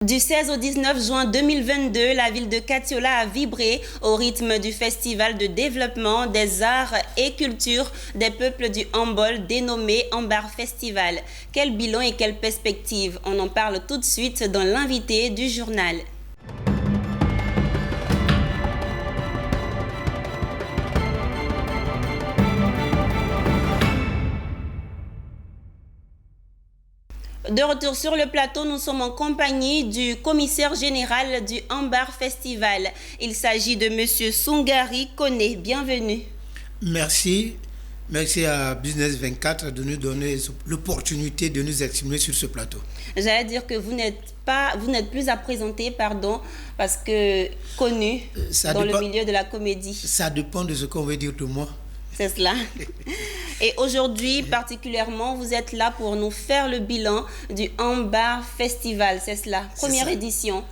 Du 16 au 19 juin 2022, la ville de Katiola a vibré au rythme du festival de développement des arts et cultures des peuples du Hambol dénommé Ambar Festival. Quel bilan et quelle perspective? On en parle tout de suite dans l'invité du journal. De retour sur le plateau, nous sommes en compagnie du commissaire général du Ambar Festival. Il s'agit de M. Sungari Kone. Bienvenue. Merci. Merci à Business 24 de nous donner l'opportunité de nous exprimer sur ce plateau. J'allais dire que vous n'êtes plus à présenter, parce que connu dans le milieu de la comédie. Ça dépend de ce qu'on veut dire de moi. C'est cela. Et aujourd'hui, particulièrement, vous êtes là pour nous faire le bilan du Ambar Festival. C'est cela, première édition.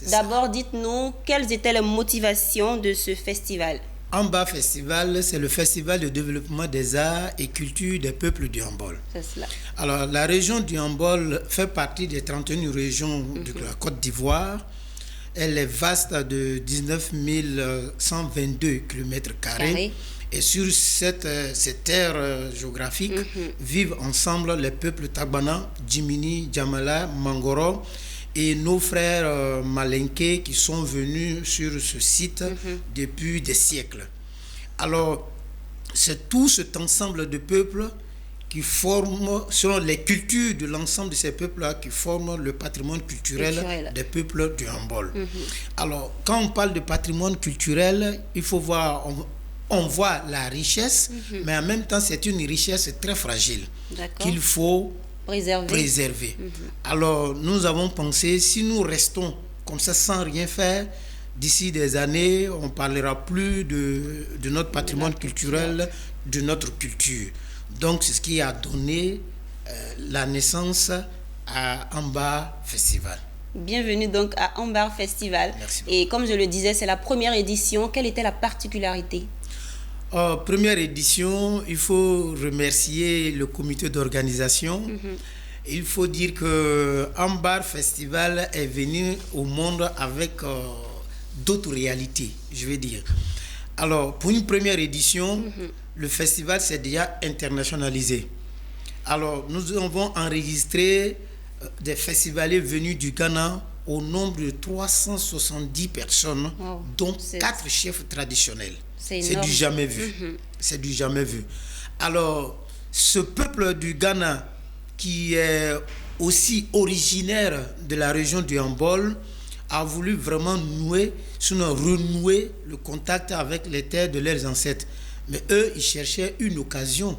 D'abord, dites-nous quelles étaient les motivations de ce festival. Ambar Festival, c'est le festival de développement des arts et cultures des peuples du Hambol. C'est cela. Alors, la région du Hambol fait partie des 31 régions de la Côte d'Ivoire. Elle est vaste de 19 122 km². Et sur cette terre géographique vivent ensemble les peuples Tagbana, Djimini, Djamala, Mangoro et nos frères Malinké qui sont venus sur ce site depuis des siècles. Alors, c'est tout cet ensemble de peuples qui forment, selon les cultures de l'ensemble de ces peuples-là, qui forment le patrimoine culturel des peuples du Hambol. Alors, quand on parle de patrimoine culturel, il faut voir... On voit la richesse, mais en même temps, c'est une richesse très fragile qu'il faut préserver. Alors, nous avons pensé, si nous restons comme ça sans rien faire, d'ici des années, on ne parlera plus de notre patrimoine culturel, de notre culture. Donc, c'est ce qui a donné la naissance à Ambar Festival. Bienvenue donc à Ambar Festival. Merci. Et comme je le disais, c'est la première édition. Quelle était la particularité? Première édition, il faut remercier le comité d'organisation. Il faut dire que Ambar Festival est venu au monde avec d'autres réalités, je vais dire. Alors, pour une première édition, le festival s'est déjà internationalisé. Alors, nous avons enregistré des festivaliers venus du Ghana au nombre de 370 personnes, dont 4 chefs traditionnels. C'est du jamais vu. C'est du jamais vu. Alors, ce peuple du Ghana, qui est aussi originaire de la région du Hambol, a voulu vraiment renouer le contact avec les terres de leurs ancêtres. Mais eux, ils cherchaient une occasion.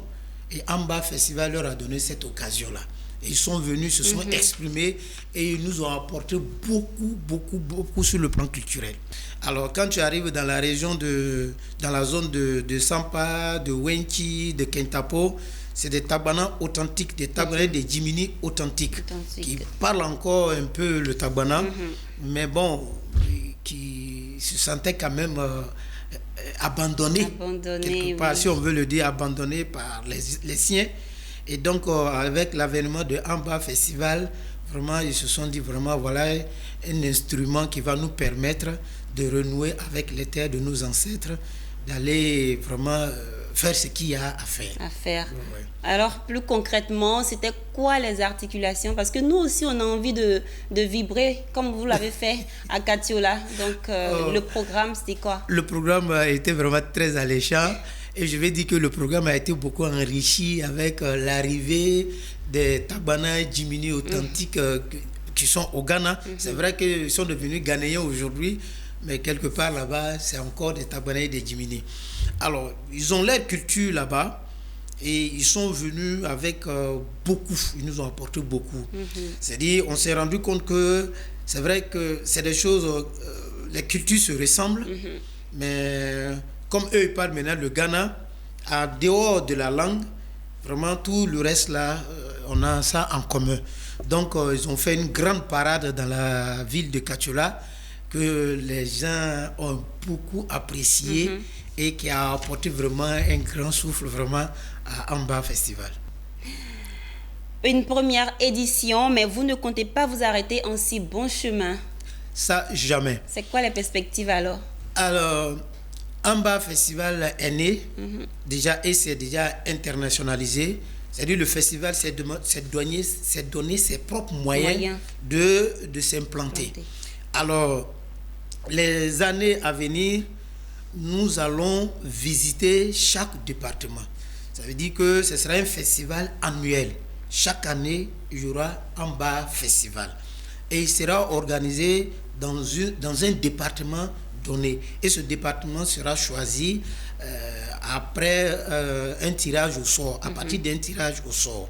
Et Ambar Festival leur a donné cette occasion-là. Ils sont venus, se sont exprimés et ils nous ont apporté beaucoup sur le plan culturel. Alors, quand tu arrives dans la région dans la zone de Sampa, de Wenki, de Kentapo, c'est des Tagbana authentiques, des Tagbana des Djimini authentiques, qui parlent encore un peu le Tagbana, mais bon, qui se sentaient quand même abandonnés quelque part, si on veut le dire, abandonnés par les siens. Et donc, avec l'avènement de Ambar Festival, vraiment, ils se sont dit, vraiment, voilà un instrument qui va nous permettre de renouer avec les terres de nos ancêtres, d'aller vraiment faire ce qu'il y a à faire. Ouais. Alors, plus concrètement, c'était quoi les articulations? Parce que nous aussi, on a envie de vibrer, comme vous l'avez fait à Katiola. Donc, le programme, c'était quoi? Le programme a été vraiment très alléchant. Et je vais dire que le programme a été beaucoup enrichi avec l'arrivée des Tagbana et Djimini authentiques qui sont au Ghana. C'est vrai qu'ils sont devenus Ghanéens aujourd'hui, mais quelque part là-bas, c'est encore des Tagbana et des Djimini. Alors, ils ont leur culture là-bas et ils sont venus avec beaucoup. Ils nous ont apporté beaucoup. C'est-à-dire, on s'est rendu compte que c'est vrai que c'est des choses, les cultures se ressemblent, mais... Comme eux, ils parlent maintenant le Ghana, en dehors de la langue, vraiment tout le reste là, on a ça en commun. Donc, ils ont fait une grande parade dans la ville de Katiola que les gens ont beaucoup apprécié et qui a apporté vraiment un grand souffle vraiment à Ambar Festival. Une première édition, mais vous ne comptez pas vous arrêter en si bon chemin. Ça, jamais. C'est quoi les perspectives alors? Alors, Amba Festival est né déjà et c'est déjà internationalisé. C'est-à-dire le festival s'est donné ses propres moyens de s'implanter. Alors, les années à venir, nous allons visiter chaque département. Ça veut dire que ce sera un festival annuel. Chaque année, il y aura Amba Festival. Et il sera organisé dans un département donné. Et ce département sera choisi après un tirage au sort, à partir d'un tirage au sort.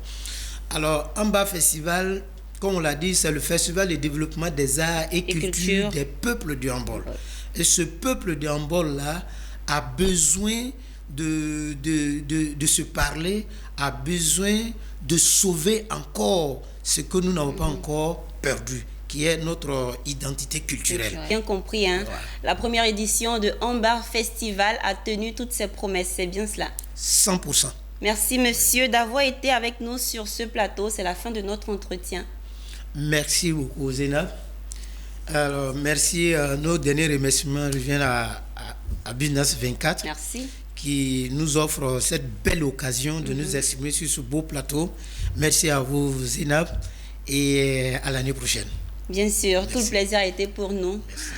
Alors, Amba Festival, comme on l'a dit, c'est le festival de développement des arts et cultures des peuples du Hambol. Et ce peuple du Hambol-là a besoin de se parler, a besoin de sauver encore ce que nous n'avons pas encore perdu, qui est notre identité culturelle. Bien compris, hein? Ouais. La première édition de Ambar Festival a tenu toutes ses promesses, c'est bien cela? 100%. Merci monsieur d'avoir été avec nous sur ce plateau, c'est la fin de notre entretien. Merci beaucoup Zénab. Alors, merci. Nos derniers remerciements reviennent à Business 24. Merci. Qui nous offre cette belle occasion de nous exprimer sur ce beau plateau. Merci à vous Zénab et à l'année prochaine. Bien sûr, merci. Tout le plaisir a été pour nous. Merci.